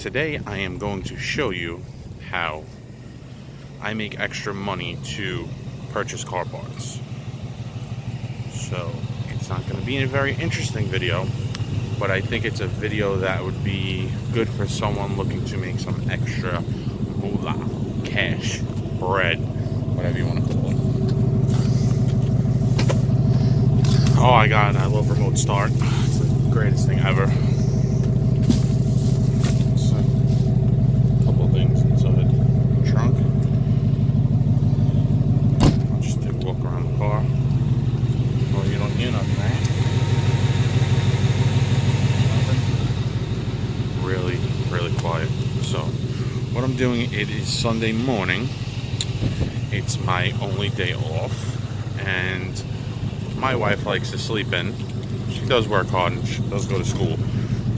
Today I am going to show you how I make extra money to purchase car parts. So it's not going to be a very interesting video, but I think it's a video that would be good for someone looking to make some extra moolah, cash, bread, whatever you want to call it. Oh my god, I love remote start. It's the greatest thing ever. Really quiet. So what I'm doing, it is Sunday morning. It's my only day off, and my wife likes to sleep in. She does work hard and she does go to school,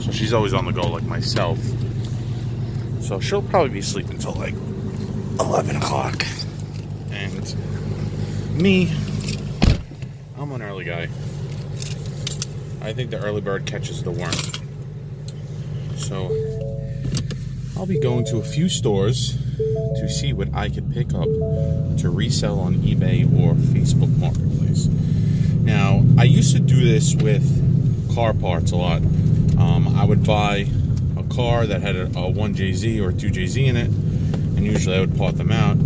so she's always on the go like myself. So she'll probably be sleeping till like 11 o'clock. And me, I'm an early guy. I think the early bird catches the worm. So I'll be going to a few stores to see what I can pick up to resell on eBay or Facebook Marketplace. Now, I used to do this with car parts a lot. I would buy a car that had a 1JZ or a 2JZ in it, and usually I would part them out.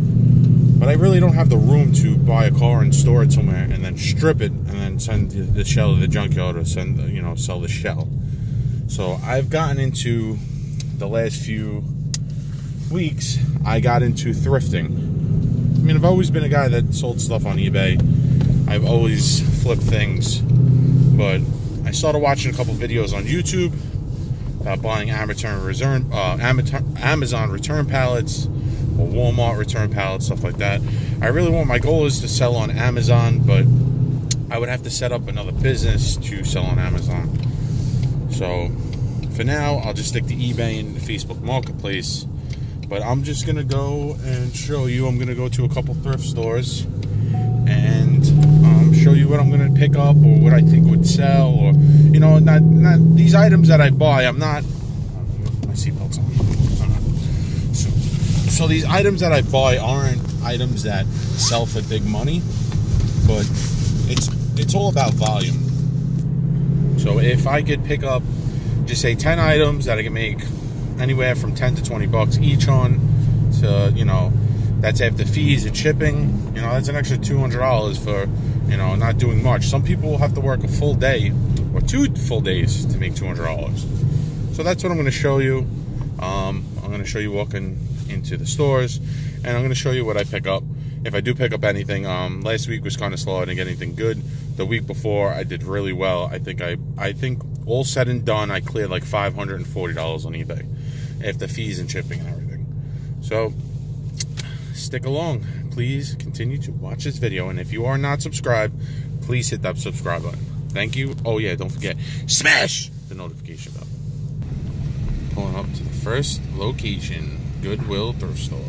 But I really don't have the room to buy a car and store it somewhere and then strip it and then send the shell to the junkyard or send, sell the shell. So I've gotten into, the last few weeks, I got into thrifting. I mean, I've always been a guy that sold stuff on eBay. I've always flipped things. But I started watching a couple videos on YouTube about buying Amazon return pallets or Walmart return pallets, stuff like that. My goal is to sell on Amazon, but I would have to set up another business to sell on Amazon. So for now, I'll just stick to eBay and the Facebook Marketplace. But I'm just going to go and show you. I'm going to go to a couple thrift stores and show you what I'm going to pick up or what I think would sell. Or, not these items that I buy, I'm not... My seatbelt's on. So these items that I buy aren't items that sell for big money, but it's all about volume. So if I could pick up, just say 10 items that I can make anywhere from 10 to 20 bucks each on, so that's after fees and shipping, that's an extra $200 for not doing much. Some people will have to work a full day or 2 full days to make $200. So that's what I'm going to show you. I'm going to show you walking into the stores, and I'm going to show you what I pick up. If I do pick up anything, last week was kind of slow. I didn't get anything good. The week before, I did really well. I think all said and done, I cleared like $540 on eBay after fees and shipping and everything. So stick along. Please continue to watch this video, and if you are not subscribed, please hit that subscribe button. Thank you. Oh yeah, don't forget, smash the notification bell. Pulling up to the first location, Goodwill thrift store.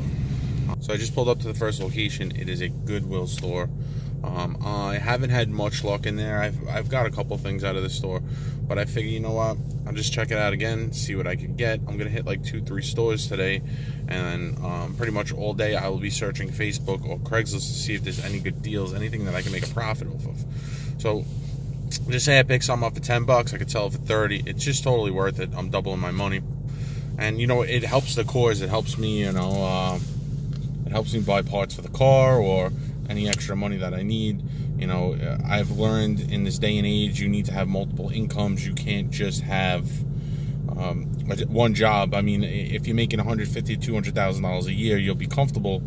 So I just pulled up to the first location. It is a Goodwill store. I haven't had much luck in there. I've got a couple things out of the store, but I figure, you know what, I'll just check it out again, see what I can get. I'm gonna hit like 2-3 stores today, and then pretty much all day I will be searching Facebook or Craigslist to see if there's any good deals, anything that I can make a profit off of. So just say I pick something up for 10 bucks, I could sell it for 30. It's just totally worth it. I'm doubling my money, and it helps the cause. It helps me, it helps me buy parts for the car or any extra money that I need. I've learned in this day and age, you need to have multiple incomes. You can't just have one job. I mean, if you're making $150,000 to $200,000 a year, you'll be comfortable.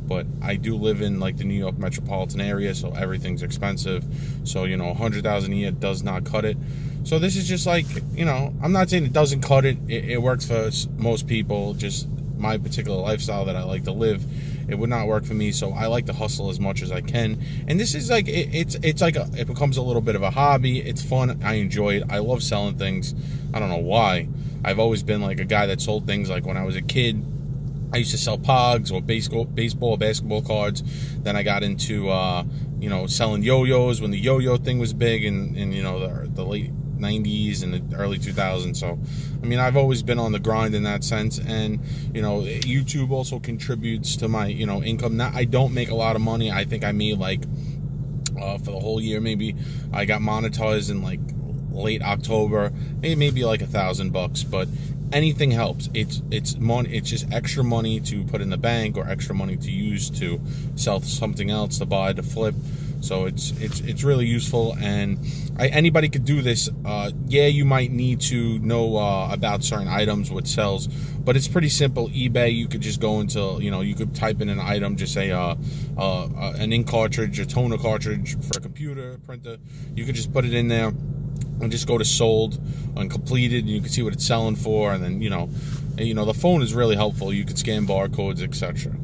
But I do live in like the New York metropolitan area, so everything's expensive. So $100,000 a year does not cut it. So this is just like, I'm not saying it doesn't cut it. It works for most people. Just my particular lifestyle that I like to live, it would not work for me. So I like to hustle as much as I can, and this is like it becomes a little bit of a hobby. It's fun. I enjoy it. I love selling things. I don't know why. I've always been like a guy that sold things. Like when I was a kid, I used to sell Pogs or baseball, basketball cards. Then I got into selling yo-yos when the yo-yo thing was big in the late 90s and the early 2000s. So, I mean, I've always been on the grind in that sense. And, you know, YouTube also contributes to my, you know, income. Now, I don't make a lot of money. I think I made like, for the whole year, maybe I got monetized in like late October, maybe like $1,000, but anything helps. It's money. It's just extra money to put in the bank or extra money to use to sell something else, to buy, to flip. So it's really useful, and anybody could do this. Yeah, you might need to know about certain items, what sells, but it's pretty simple. eBay, you could just go into, you know, you could type in an item, just say an ink cartridge, a toner cartridge for a computer, printer. You could just put it in there and just go to sold and completed, and you can see what it's selling for. And then, you know, the phone is really helpful. You could scan barcodes, etc.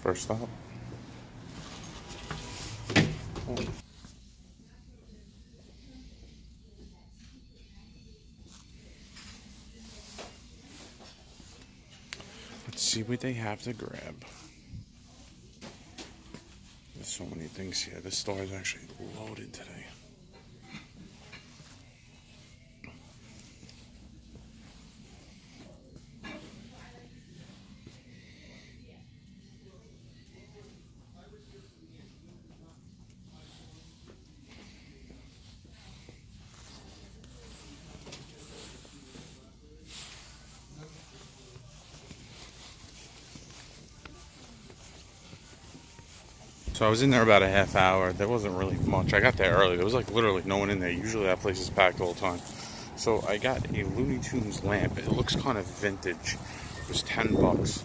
First stop. Let's see what they have to grab. There's so many things here. This store is actually loaded today. So I was in there about a half hour. There wasn't really much. I got there early. There was like literally no one in there. Usually that place is packed all the time. So I got a Looney Tunes lamp. It looks kind of vintage. It was $10.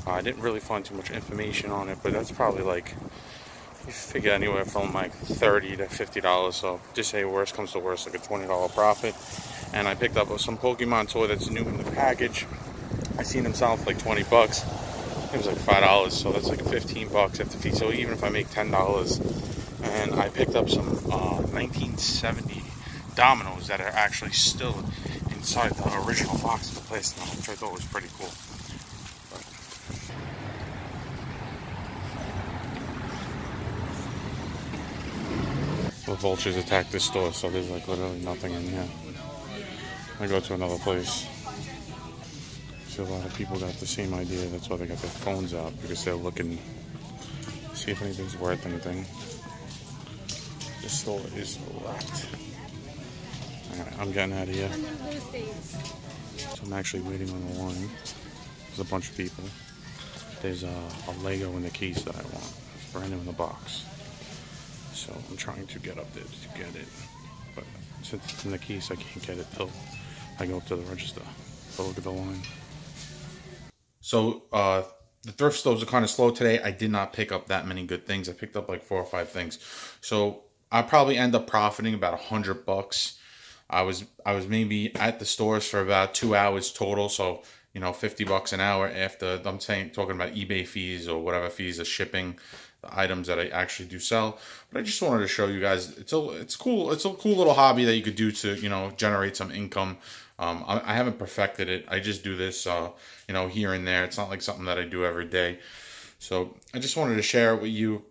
I didn't really find too much information on it, but that's probably like, you figure anywhere from like $30 to $50. So just say worst comes to worst, like a $20 profit. And I picked up some Pokemon toy that's new in the package. I seen them sell for like $20. It was like $5, so that's like $15 at the fee. So even if I make $10, and I picked up some 1970 dominoes that are actually still inside the original box of the place now, which I thought was pretty cool. The vultures attacked this store, so there's like literally nothing in here. I go to another place. A lot of people got the same idea. That's why they got their phones out, because they're looking to see if anything's worth anything. This store is wrapped. Alright, I'm getting out of here. So I'm actually waiting on the line. There's a bunch of people. There's a Lego in the case that I want. It's brand new in the box. So I'm trying to get up there to get it. But since it's in the case, I can't get it till I go up to the register. So look at the line. So, the thrift stores are kind of slow today. I did not pick up that many good things. I picked up like 4 or 5 things. So, I'll probably end up profiting about $100. I was maybe at the stores for about 2 hours total. So, you know, $50 an hour after, talking about eBay fees or whatever fees of shipping the items that I actually do sell. But I just wanted to show you guys, it's cool. It's a cool little hobby that you could do to, you know, generate some income. I haven't perfected it. I just do this, you know, here and there. It's not like something that I do every day. So I just wanted to share it with you.